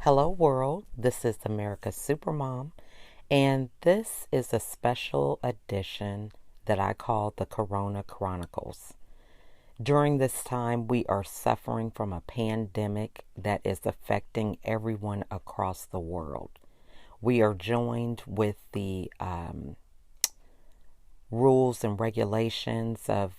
Hello, world. This is America's Supermom, and this is a special edition that I call the Corona Chronicles. During this time, we are suffering from a pandemic that is affecting everyone across the world. We are joined with the rules and regulations of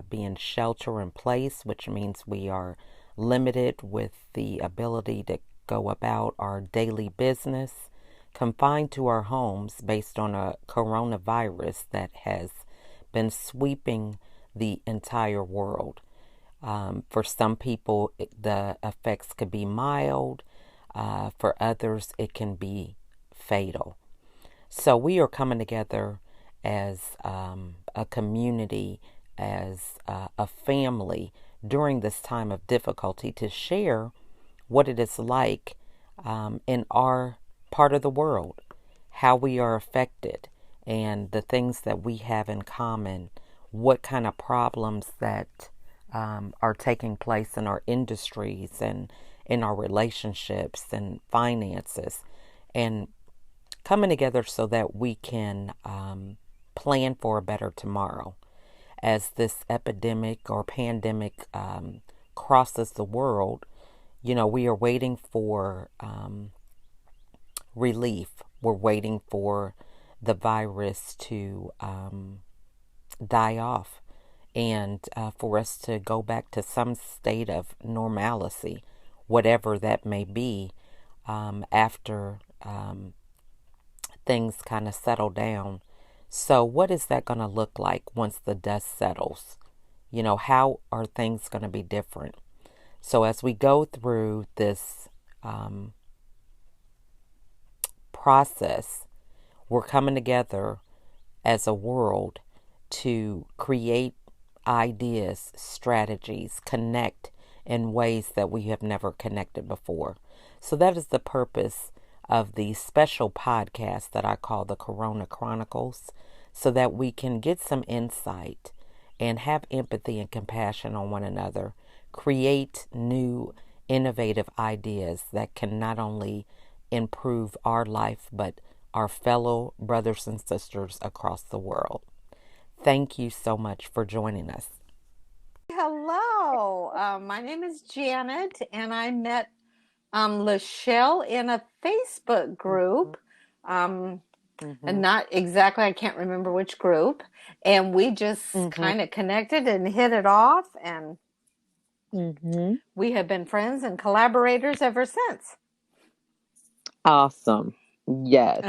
being shelter in place, which means we are limited with the ability to go about our daily business, confined to our homes based on a coronavirus that has been sweeping the entire world. For some people, the effects could be mild. For others, it can be fatal. So we are coming together as a community, as a family during this time of difficulty to share what it is like in our part of the world, how we are affected, and the things that we have in common, what kind of problems that are taking place in our industries and in our relationships and finances, and coming together so that we can plan for a better tomorrow. As this epidemic or pandemic crosses the world, we are waiting for relief. We're waiting for the virus to die off and for us to go back to some state of normalcy, whatever that may be, after things kind of settle down. So, what is that going to look like once the dust settles? How are things going to be different? So, as we go through this process, we're coming together as a world to create ideas, strategies, connect in ways that we have never connected before. So, that is the purpose of the special podcast that I call the Corona Chronicles, so that we can get some insight and have empathy and compassion on one another, create new innovative ideas that can not only improve our life, but our fellow brothers and sisters across the world. Thank you so much for joining us. Hello, my name is Janet, and I met Lachelle in a Facebook group, um, and Mm-hmm. not exactly, I can't remember which group, and we just Mm-hmm. kind of connected and hit it off, and Mm-hmm. we have been friends and collaborators ever since. Awesome. Yes.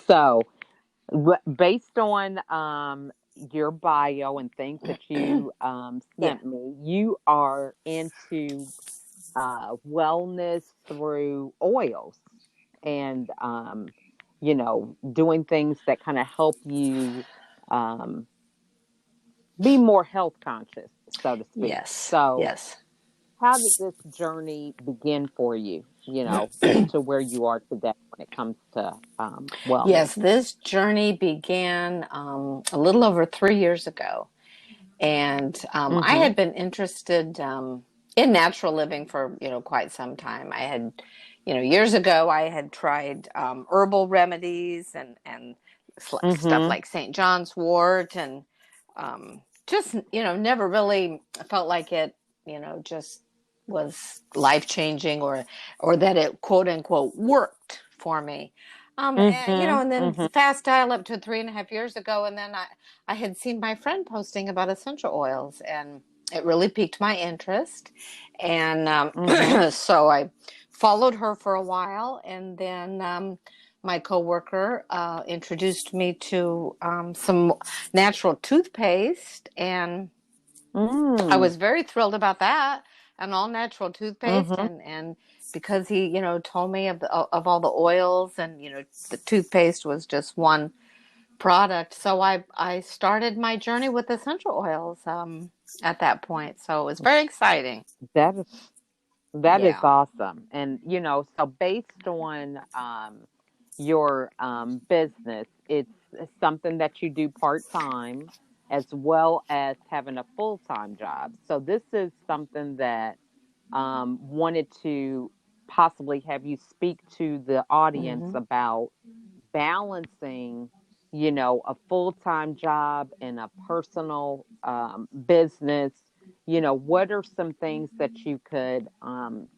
So, based on your bio and things that you Yeah. sent me, you are into wellness through oils and doing things that kind of help you um, be more health conscious, so to speak. Yes. So, Yes. how did this journey begin for you? To where you are today when it comes to wellness. Yes, this journey began a little over 3 years ago. And I Mm-hmm. had been interested in natural living for quite some time. I had, years ago, I had tried herbal remedies and stuff Mm-hmm. like St. John's wort, and just never really felt like it, just was life changing, or that it quote unquote worked for me. Mm-hmm. And then Mm-hmm. fast dial up to 3.5 years ago, and then I had seen my friend posting about essential oils, and it really piqued my interest. And Mm-hmm. so I followed her for a while, and then my coworker introduced me to some natural toothpaste, and I Mm. was very thrilled about that. An all natural toothpaste, Mm-hmm. and because he told me of all the oils, and the toothpaste was just one product. So I started my journey with essential oils at that point. So it was very exciting. That is that is Yeah. awesome. And so based on your business, it's something that you do part time as well as having a full time job. So this is something that wanted to possibly have you speak to the audience Hmm. about balancing, a full-time job and a personal business. What are some things that you could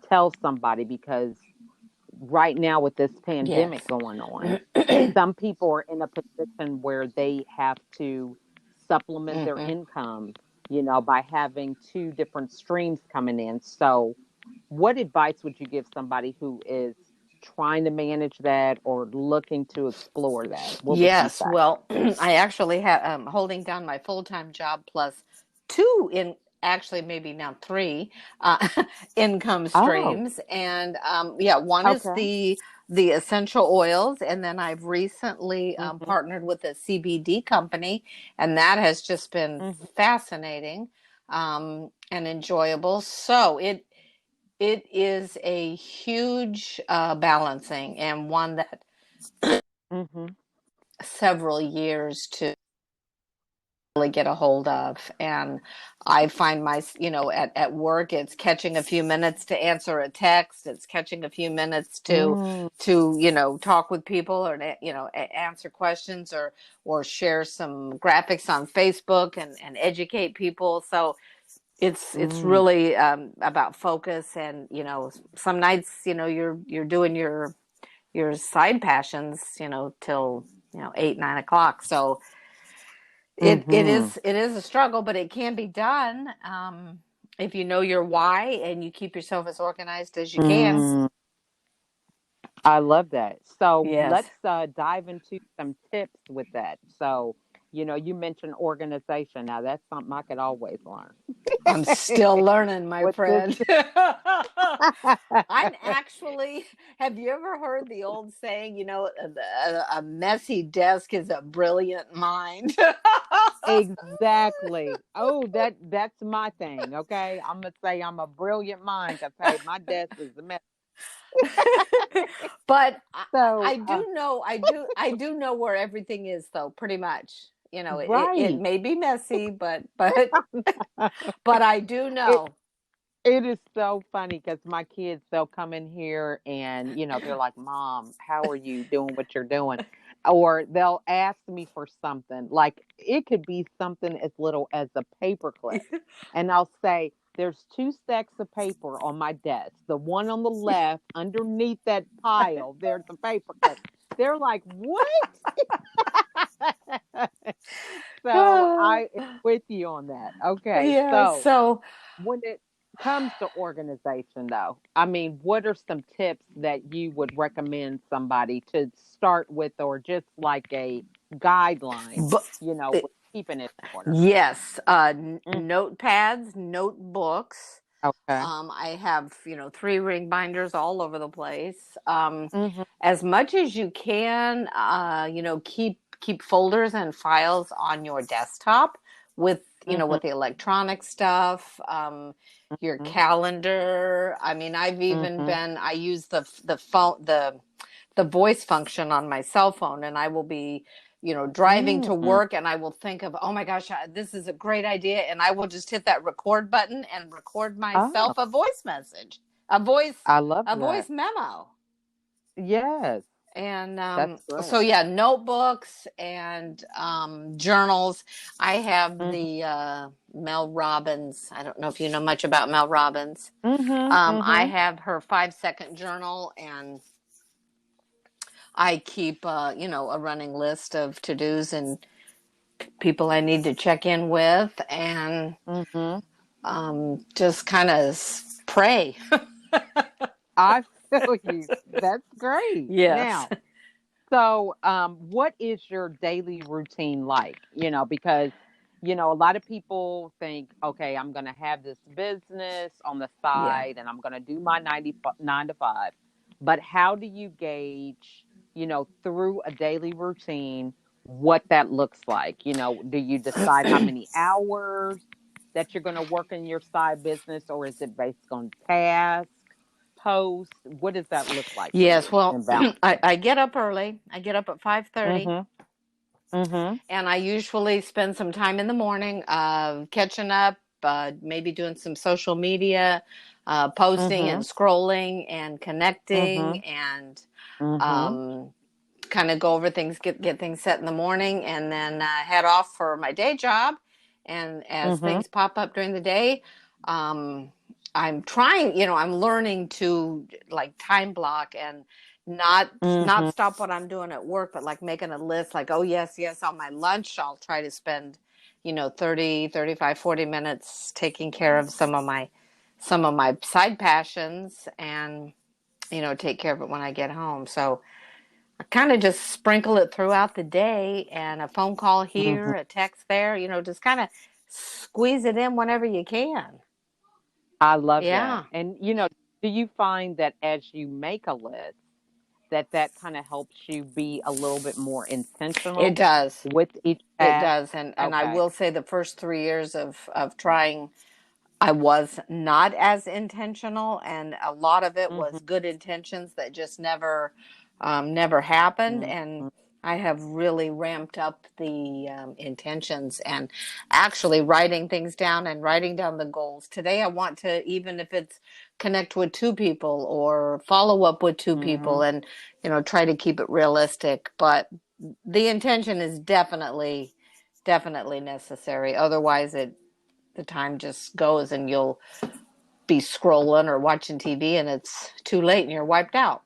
tell somebody? Because right now with this Yes. pandemic going on, some people are in a position where they have to supplement their Hmm. income, by having two different streams coming in. So, what advice would you give somebody who is trying to manage that or looking to explore that? What would you Yes, say? well, I actually have holding down my full-time job plus two in actually maybe now three uh, income Oh, streams, and yeah, one is okay. the essential oils, and then I've recently Mhm. partnered with a CBD company, and that has just been Mhm. fascinating and enjoyable. So it is a huge balancing and one that Mhm. several years to really get a hold of. And I find at work, it's catching a few minutes to answer a text. It's catching a few minutes Mm. talk with people or, answer questions or share some graphics on Facebook and educate people. So it's Mm. really about focus and, some nights, you're doing your side passions, till, 8, 9 o'clock. So it Mhm. is a struggle, but it can be done if you know your why and you keep yourself as organized as you can. Mm. I love that. So Yes, let's dive into some tips with that. So, you mentioned organization. Now that's something I could always learn. I'm still learning, my With this. friend. I'm actually. Have you ever heard the old saying? A messy desk is a brilliant mind. Exactly. Oh, that's my thing. Okay, I'm gonna say I'm a brilliant mind because hey, my desk is a mess. But So, I do know, I do know where everything is, though. Pretty much, it right. may be messy, but I do It know. It is so funny because my kids, they'll come in here and, they're like, Mom, how are you doing what you're doing? Or they'll ask me for something. Like it could be something as little as a paper clip. And I'll say, there's two stacks of paper on my desk. The one on the left, underneath that pile, there's a paper clip. They're like, What? So I am with you on that. Okay. Yeah. So, So when it comes to organization, though, I mean, what are some tips that you would recommend somebody to start with, or just like a guideline, but with keeping it in order? yes, Mm. notepads, notebooks. Okay. I have, 3 ring binders all over the place. Hmm. As much as you can, keep folders and files on your desktop with, Hmm. with the electronic stuff, your Hmm. calendar. I mean, Hmm. I use the phone, the voice function on my cell phone, and I will be, driving to Mm. work, and I will think of, oh my gosh, this is a great idea, and I will just hit that record button and record Oh, myself a voice message, a voice I love a that. voice memo. Yes, And that's so great. yeah, notebooks and journals. I have Hmm. the Mel Robbins. I don't know if you know much about Mel Robbins. Hmm. I Hmm. have her 5-second journal, and I keep a running list of to dos and people I need to check in with, and Hmm. just kind of pray. I feel you. That's great. Yes. Now, so, what is your daily routine like? Because, a lot of people think, okay, I'm going to have this business on the Yeah. side and I'm going to do my 9 to 5. But how do you gauge, through a daily routine, what that looks like? Do you decide how many hours that you're going to work in your side business, or is it based on task, post? What does that look like for Yes. you Well, in balance? I get up early. I get up at 5:30. Mhm. Mhm. And I usually spend some time in the morning catching up, maybe doing some social media, posting and Mhm. scrolling and connecting Mhm. and Mhm. um, kind of go over things, get things set in the morning, and then head off for my day job. And as Mhm. things pop up during the day, um, I'm trying, I'm learning to like time block and not Mhm. stop what I'm doing at work, but like making a list like, oh yes, yes, on my lunch I'll try to spend, 30, 35, 40 minutes taking care of some of my side passions and take care of it when I get home. So I kind of just sprinkle it throughout the day, and a phone call Mhm. here, a text there, just kind of squeeze it in whenever you can. I love that. Yeah, And do you find that as you make a list, that kind of helps you be a little bit more it intentional does. with each It task? does. And I Okay. will say the first 3 years of trying, I was not as intentional, and a lot of it Mhm. was good intentions that just never happened. And Mhm. I have really ramped up the intentions and actually writing things down and writing down the goals. Today, I want to, even if it's connect with two people or follow up with two people, Mhm. and try to keep it realistic. But the intention is definitely necessary. Otherwise, the time just goes and you'll be scrolling or watching TV and it's too late and you're wiped out.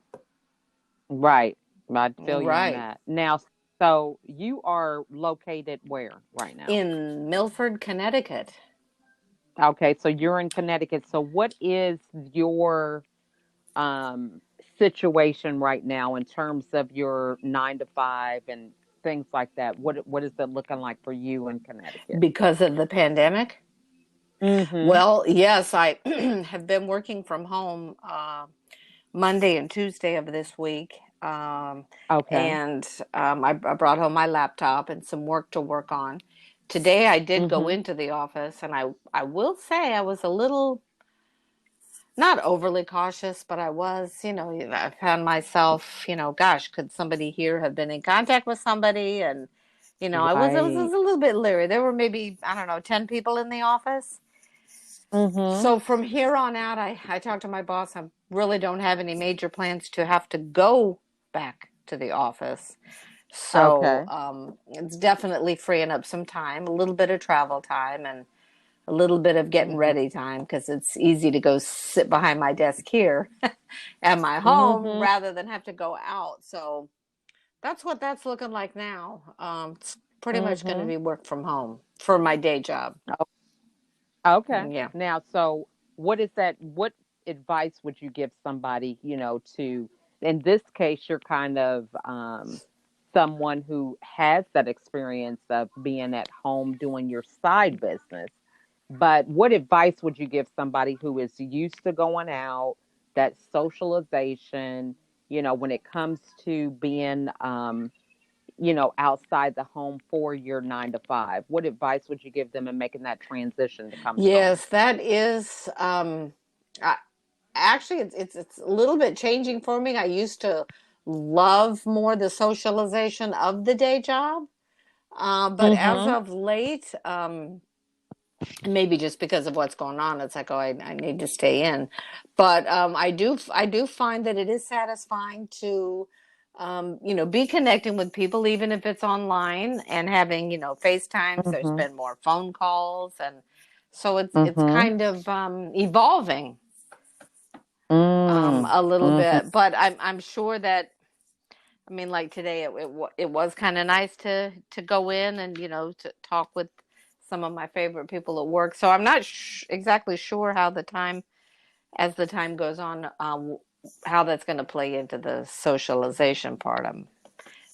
Right. I feel you on Right. that. Now, so you are located where right now? In Milford, Connecticut. Okay, so you're in Connecticut. So what is your um situation right now in terms of your 9 to 5 and things like that? What is it looking like for you in Connecticut? Because of the pandemic? Mm-hmm. Well, yes, I have been working from home Monday and Tuesday of this week. Okay. And I brought home my laptop and some work to work on. Today I did go Mm-hmm. into the office, and I will say I was a little not overly cautious, but I was, I found myself, gosh, could somebody here have been in contact with somebody? And, I was Right. a little bit leery. There were maybe, I don't know, 10 people in the office. Mm-hmm. So from here on out, I talked to my boss. I really don't have any major plans to have to go back to the office. So Okay. it's definitely freeing up some time, a little bit of travel time, and a little bit of getting Mm-hmm. ready time, because it's easy to go sit behind my desk here at my home Mm-hmm. rather than have to go out. So that's what that's looking like now. It's pretty much going to Mm-hmm. be work from home for my day job. Okay. Yeah. Now, so what is that? What advice would you give somebody, to, in this case, you're kind of someone who has that experience of being at home doing your side business. But what advice would you give somebody who is used to going out, that socialization, when it comes to being, outside the home for your 9 to 5? What advice would you give them in making that transition to coming home? Yes, that is. I, actually, it's a little bit changing for me. I used to love more the socialization of the day job, but as Mhm. of late, maybe just because of what's going on, it's like, oh, I need to stay in. But I do find that it is satisfying to be connecting with people, even if it's online, and having FaceTimes. There's Mhm. been more phone calls, and so it's Mhm. kind of evolving Mm. a little Mhm. bit. But I'm sure that, I mean, like today, it was kind of nice to go in and to talk with some of my favorite people at work. So I'm not exactly sure how as the time goes on, how that's going to play into the socialization part. I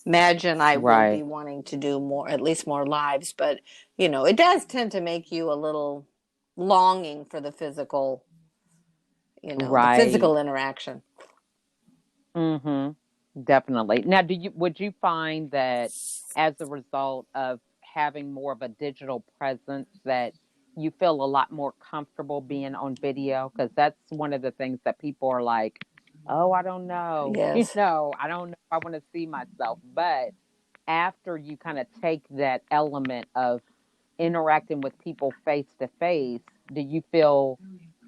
imagine I will be Right. wanting to do more, at least more lives, but it does tend to make you a little longing for the Right. physical interaction. Mhm. Definitely. Now, would you find that as a result of having more of a digital presence that you feel a lot more comfortable being on video? Because that's one of the things that people are like, "Oh, I don't know. Yes. I don't know if I want to see myself." But after you kind of take that element of interacting with people face to face, do you feel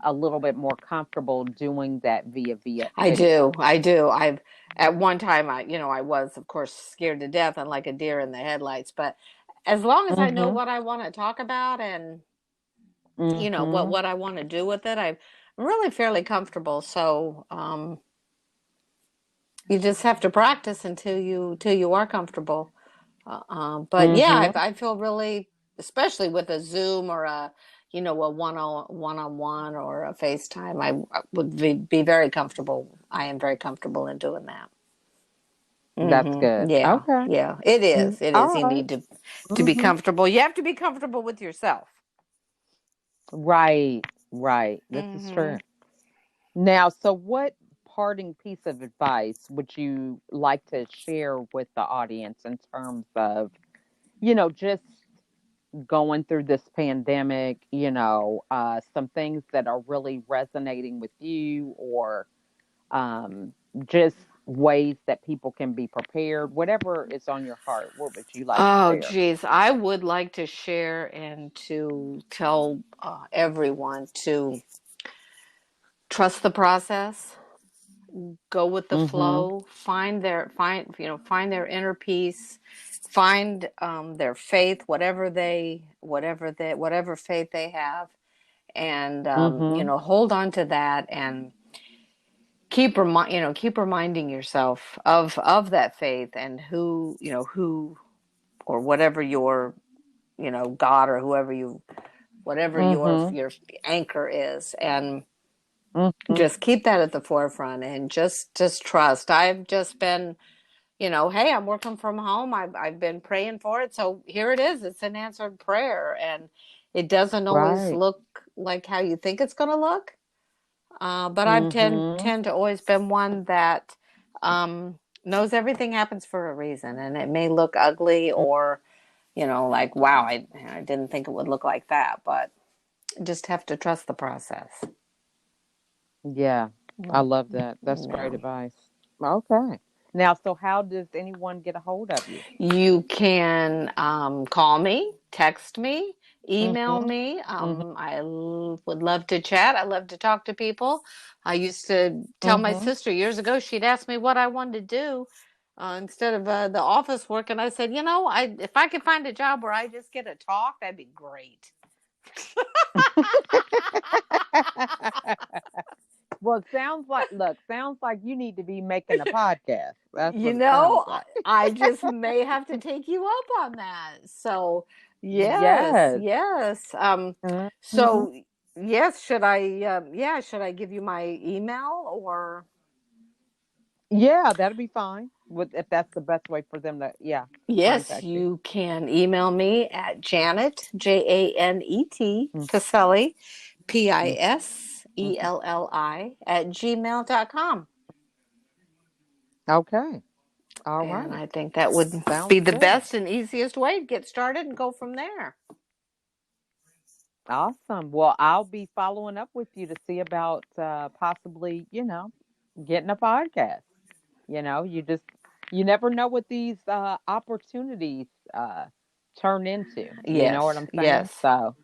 a little bit more comfortable doing that via I video. do. I do. I've at one time I was of course scared to death and like a deer in the headlights, but as long as I know Mhm. what I want to talk about and Mhm. what I want to do with it, I'm really fairly comfortable. So, you just have to practice until you are comfortable. But yeah, Mhm. I feel really, especially with a Zoom or a one on one or a FaceTime, I would be very comfortable. I am very comfortable in doing that. That's good. Yeah, Okay. yeah, it is. It is. All You right. need to be Mhm. comfortable. You have to be comfortable with yourself. Right. Right. This is Hmm true. Now, so what parting piece of advice would you like to share with the audience in terms of, just going through this pandemic, some things that are really resonating with you, or um, just ways that people can be prepared, whatever is on your heart, what would you like to Oh, share? geez. I would like to share and to tell everyone to trust the process, go with the Mm-hmm. flow, find their inner peace, find their faith, whatever faith they have, and Mm-hmm. hold on to that and keep reminding yourself of that faith and who or whatever your God or whatever Mm-hmm. your anchor is, and Mm-hmm. just keep that at the forefront and just trust. I've just been, hey, I'm working from home. I've been praying for it, so here it is. It's an answered prayer, and it doesn't always Right. look like how you think it's going to look. But I've Mm-hmm. tend to always been one that knows everything happens for a reason, and it may look ugly or like wow, I didn't think it would look like that, but just have to trust the process. Yeah, I Mm, love that. That's great yeah. advice. Okay. Now, so how does anyone get a hold of you? You can call me, text me, email Mm-hmm. me. Mm-hmm. Would love to chat. I love to talk to people. I used to tell my Mm-hmm. sister years ago, she'd ask me what I wanted to do instead of the office work. And I said, if I could find a job where I just get to talk, that'd be great. Well, it sounds like you need to be making a podcast. That's You what it sounds know, like. I just may have to take you up on that. So, yes, Yes. yes. Mm-hmm. So yes, should I give you my email or Yeah, that'd be fine. If that's the best way for them to, yeah, yes, contact you. you can email me at Janet, Janet, Mm-hmm. Piselli, Piselli at gmail.com. Okay. All And right. I think that would Sounds be the good. best and easiest way to get started and go from there. Awesome. Well, I'll be following up with you to see about possibly, getting a podcast. You never know what these opportunities uh, turn into. You know what Yes, I'm saying? yes. So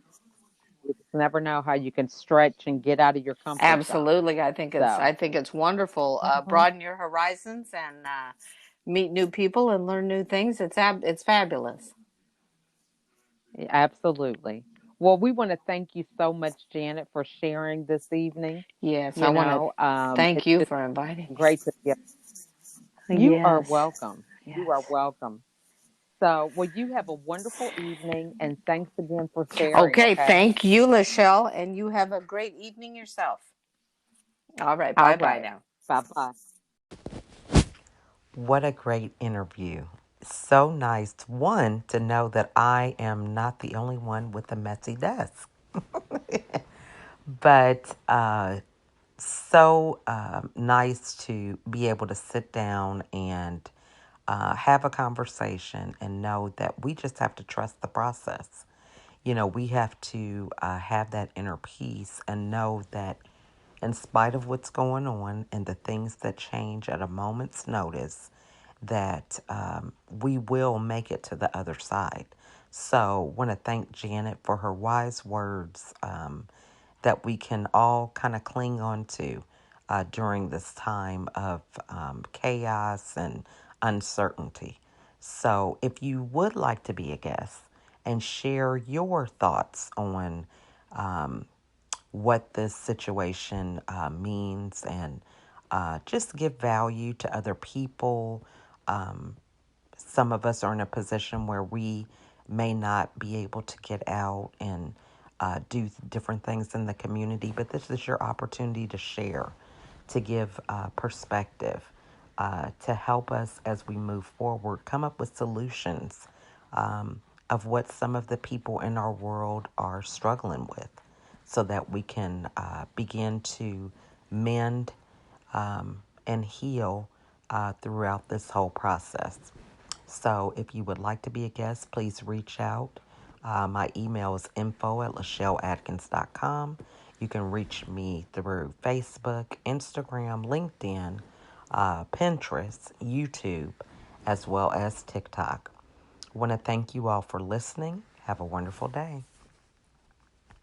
you just never know how you can stretch and get out of your comfort zone. Absolutely. So, I think it's wonderful. mhm, Broaden your horizons and meet new people and learn new things. It's fabulous. absolutely. Well, we want to thank you so much, Janet, for sharing this evening. Yes, I want to thank It's you just for inviting me. great to be. You are Yes. welcome. You are Yes. welcome. So, well, you have a wonderful evening, and thanks again for sharing. Okay, Okay. thank you, Lachelle, and you have a great evening yourself. All right, All bye-bye right. now. Bye bye. What a great interview. So nice. One, to know that I am not the only one with a messy desk. But so nice to be able to sit down and have a conversation and know that we just have to trust the process. We have to have that inner peace and know that in spite of what's going on and the things that change at a moment's notice, that we will make it to the other side. So, want to thank Janet for her wise words that we can all kind of cling on to during this time of chaos and uncertainty. So, if you would like to be a guest and share your thoughts on what this situation means and just give value to other people, some of us are in a position where we may not be able to get out and do different things in the community, but this is your opportunity to share, to give perspective, to help us as we move forward, come up with solutions of what some of the people in our world are struggling with so that we can begin to mend and heal throughout this whole process. So if you would like to be a guest, please reach out. My email is info@lachelleatkins.com. You can reach me through Facebook, Instagram, LinkedIn, Pinterest, YouTube, as well as TikTok. I want to thank you all for listening. Have a wonderful day.